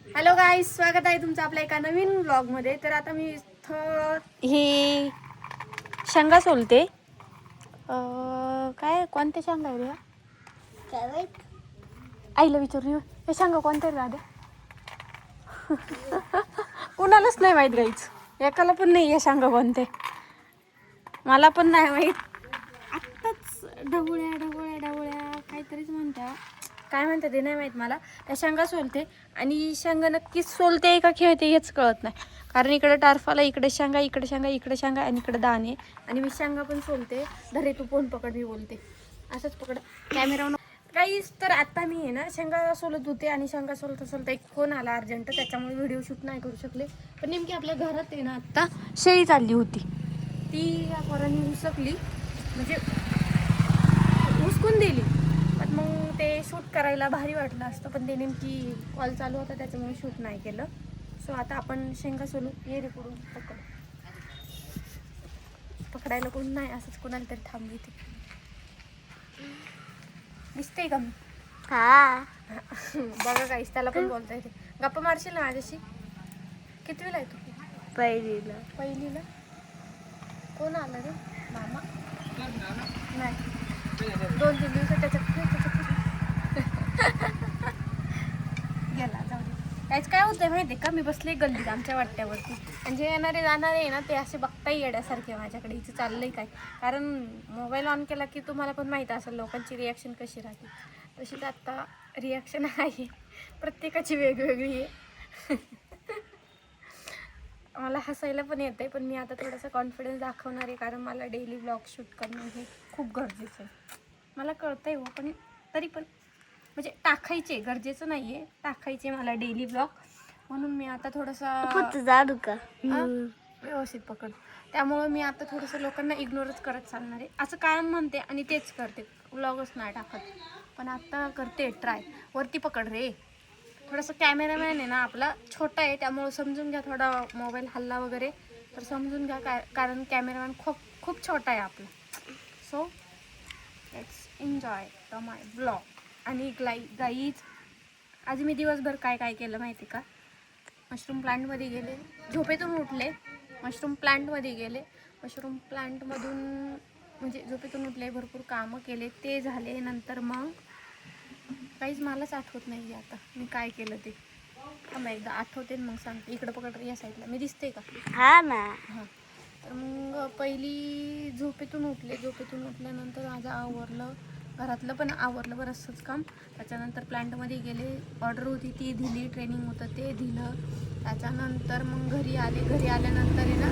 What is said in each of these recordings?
Hello guys, स्वागत आहे तुमचं आपल्या एका नवीन व्लॉगमध्ये. तर आता मी हे शेंगा सोलते. काय कोणत्या शेंगा आहे रे? काय माहित? आईला विचारू हे शेंगा कोणत्या रे दादा? कुणालाच नाही माहीत गाईच, एकाला पण नाही या शेंगा कोणते. मला पण नाही माहीत. आत्ताच ढवळ्या ढवळ्या ढवळ्या काहीतरीच म्हणत्या, काय म्हणतात ते नाही माहीत मला. त्या शेंगा सोलते आणि शेंगा नक्कीच सोलते का खेळते हेच कळत नाही. कारण इकडे टारफाला इकडे शेंगा, इकडे शेंगा, इकडे शेंगा आणि इकडे दाणे. आणि मी शेंगा पण सोलते. धरे तू फोन पकड, मी बोलते. असंच पकड कॅमेरा. काहीच तर आता मी आहे ना शेंगा सोलत होते आणि शेंगा सोलता सोलता एक फोन आला अर्जंट, त्याच्यामुळे व्हिडिओ शूट नाही करू शकले. पण नेमकी आपल्या घरात आहे ना आत्ता शेळी चालली होती. ती या पोरांनी उसकली, म्हणजे हुसकून दिली. पण मग ते शूट करायला भारी वाटलं असतं, पण ते नेमकी कॉल चालू होता त्याच्यामुळे शूट नाही केलं. सो आता आपण शेंगा सोलू. ये रे पकडून पकड. पकडायला कोण नाही, असंच कोणाला तरी थांबली ते. दिसते का मी? हा. बघा काहीच, त्याला पण बोलता येते. गप्पा मारशील ना माझ्याशी? कितवीला आहे तू? पहिलीला. कोण आलं रे? मामा? नाही, 2-3 दिवसात त्याच्यात गेला. जाऊ दे. त्याच काय होतंय माहिती का, मी बसले गल्लीत आमच्या वाट्यावरती आणि जे येणारे जाणारे आहे ना ते असे बघताही येण्यासारखे माझ्याकडे हिचं चाललंय काय. कारण मोबाईल ऑन केला की तुम्हाला पण माहीत असेल लोकांची रिॲक्शन कशी राहते. तशीच आत्ता रिॲक्शन आहे, प्रत्येकाची वेगवेगळी आहे. मला हसायला पण येते, पण मी आता थोडासा कॉन्फिडन्स दाखवणार आहे, कारण मला डेली ब्लॉग शूट करणं हे खूप गरजेचं आहे. मला कळतं आहे हो, पण तरी पण म्हणजे टाकायचे, गरजेचं नाही आहे, टाकायचे मला डेली ब्लॉग. म्हणून मी आता थोडंसं जाडू का? व्यवस्थित पकड. त्यामुळं मी आता थोडंसं लोकांना इग्नोरच करत चालणार आहे. असं कायम म्हणते आणि तेच करते, व्लॉगच नाही टाकत. पण आता करते ट्राय. वरती पकड रे. थोडंसं कॅमेरामॅन आहे ना आपला छोटा आहे, त्यामुळं समजून घ्या. थोडा मोबाईल हल्ला वगैरे तर समजून घ्या, कारण कॅमेरामॅन खूप छोटा आहे आपला. So let's enjoy the my blog. आणि गाईज, आज मी दिवसभर काय काय केलं माहिती का? मशरूम प्लांटमध्ये गेले, झोपेतून उठले, मशरूम प्लांटमध्ये गेले. मशरूम प्लांटमधून म्हणजे झोपेतून उठले, भरपूर कामं केले, ते झाले. नंतर मग काहीच मलाच आठवत नाही आता मी काय केलं ते. मग एकदा आठवते मग सांगते. इकडं पकड या साईडला, मी दिसते का? हा ना. हां. तर मग पहिली झोपेतून उठल्यानंतर माझं आवरलं, घरातलं पण आवरलं बरंचसंच काम. त्याच्यानंतर प्लांटमध्ये गेले, ऑर्डर होती ती दिली, ट्रेनिंग होतं ते दिलं. त्याच्यानंतर मग घरी आल्यानंतर आहे ना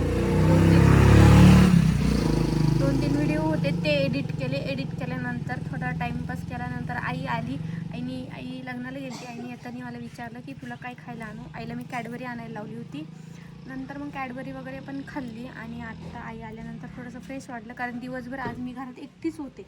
2-3 व्हिडिओ होते ते एडिट केल्यानंतर थोडा टाईमपास केल्यानंतर आई आली. आई लग्नाला गेली. आईने येताना मला विचारलं की तुला काय खायला आणू. आईला मी कॅडबरी आणायला लावली होती. नंतर मग कॅडबरी वगैरे पण खाल्ली. आणि आता आई आल्यानंतर थोडंसं फ्रेश वाटलं, कारण दिवसभर आज मी घरात एकटीच होते,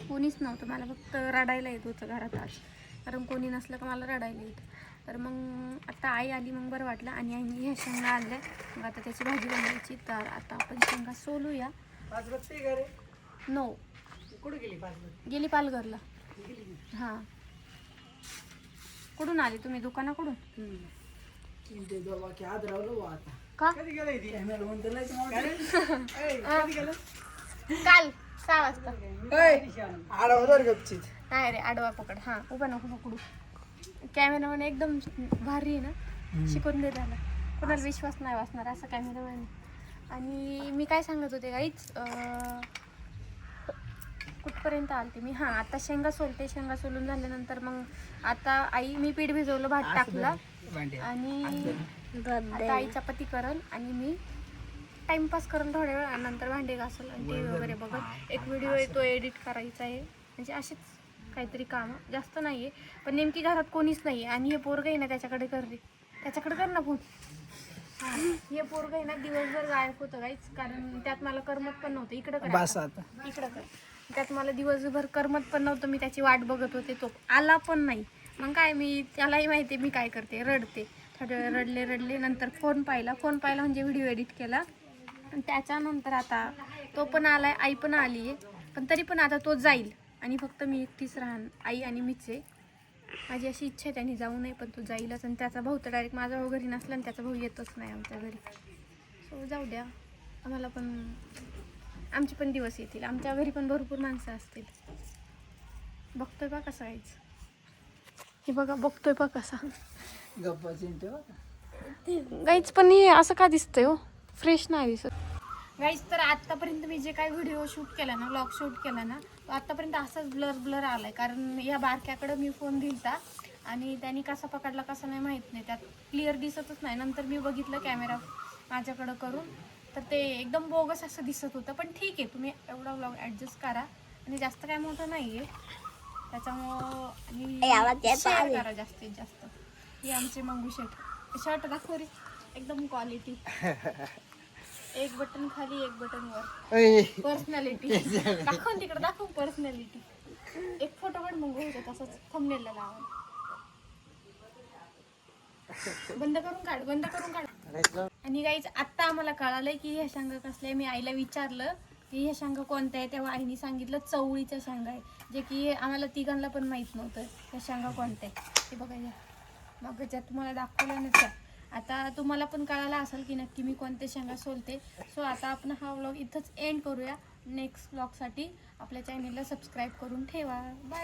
कोणीच नव्हतं. मला फक्त रडायला येत होतं घरात आज, कारण कोणी नसलं का मला रडायला येतं. तर मग आता आई आली, मग बरं वाटलं. आणि आईने ह्या शेंगा आणल्या, मग आता त्याची भाजी बनवायची. तर आता आपण शेंगा सोलूया. नो, कुठे गेली? पालघरला. हां. कुठून आली तुम्ही? दुकानाकडून? का? काल 6 वाजता. नाही रे, आडवा पकड. हां, उभा नको पकडू. कॅमेरामॅन एकदम भारी आहे ना, शिकून दे त्याला. कोणाला विश्वास नाही वाचणार असं कॅमेरामॅन. आणि मी काय सांगत होते गाईच, कुठपर्यंत आलते मी? हां, आता शेंगा सोलते. शेंगा सोलून झाल्यानंतर मग आता मी पीठ भिजवलं, भात टाकला आणि आता आई चपाती करल आणि मी टाईमपास करल थोड्या वेळ. नंतर भांडे घासल आणि टी व्ही वगैरे बघत. एक व्हिडिओ आहे तो एडिट करायचा आहे. म्हणजे असेच काहीतरी कामं, जास्त नाही आहे. पण नेमकी घरात कोणीच नाही आहे. आणि हे पोरगं आहे ना त्याच्याकडे कर ना फोन. हां, हे पोरगं आहे ना दिवसभर गायब होतं काहीच, कारण त्यात मला करमत पण नव्हतं. इकडं कर. त्यात मला दिवसभर करमत पण नव्हतं. मी त्याची वाट बघत होते, तो आला पण नाही. मग काय, मी त्यालाही माहिती मी काय करते, रडते. थोड्या वेळ रडले. नंतर फोन पाहिला म्हणजे व्हिडिओ एडिट केला. आणि त्याच्यानंतर आता तो पण आलाय, आई पण आली आहे. पण तरी पण आता तो जाईल आणि फक्त मी एकटीच राहणार, आई आणि मीच आहे. माझी अशी इच्छा आहे त्यांनी जाऊ नये, पण तू जाईलच. आणि त्याचा भाऊ तर डायरेक्ट, माझा भाऊ घरी नसला आणि त्याचा भाऊ येतच नाही आमच्या घरी. सो जाऊ द्या, आम्हाला पण आमचे पण दिवस येतील, आमच्या घरी पण भरपूर माणसं असतील. बघतोय बा कसा गाईच, हे बघा बघतोय बा कसा गाईच. पण हे असं का दिसतंय हो, फ्रेश नाही दिसत गाईच. तर आत्तापर्यंत मी जे काही व्हिडिओ शूट केला ना, व्लॉग शूट केला ना, तो आत्तापर्यंत असाच ब्लर ब्लर आलाय. कारण या बारक्याकडं मी फोन दिलता आणि त्यांनी कसा पकडला कसा नाही माहीत नाही, त्यात क्लिअर दिसतच नाही. नंतर मी बघितलं कॅमेरा माझ्याकडं करून, तर ते एकदम बोगस असं दिसत होतं. पण ठीक आहे, तुम्ही एवढा व्लॉग ॲडजस्ट करा. आणि जास्त काय मोठं नाही आहे त्याच्यामुळं, आणि शेअर करा जास्तीत जास्त. ही आमचे मंगू शर्ट दाखव रे, एकदम क्वालिटी. एक बटन खाली एक बटन वर, पर्सनॅलिटी दाखव तिकडे, दाखव पर्सनॅलिटी. एक फोटो पण मंगू होता तसंच थंबनेलला लावा. बंद करून काढ, बंद करून काढ. आणि गाईज आत्ता आम्हाला कळालंय की ह्या शेंगा कसल्या. मी आईला विचारलं की ह्या शेंगा कोणत्या आहे, तेव्हा आईने सांगितलं चवळीच्या शेंगा आहे, जे की आम्हाला तिघांना पण माहीत नव्हतं ह्या शेंगा कोणत्या आहे. ते बघा मग ज्या तुम्हाला दाखवल्या ना त्या, आता तुम्हाला पण कळालं असेल की नक्की मी कोणत्या शेंगा सोलते. सो आता आपण हा व्लॉग इथंच एंड करूया. नेक्स्ट व्लॉगसाठी आपल्या चॅनलला सबस्क्राईब करून ठेवा. बाय.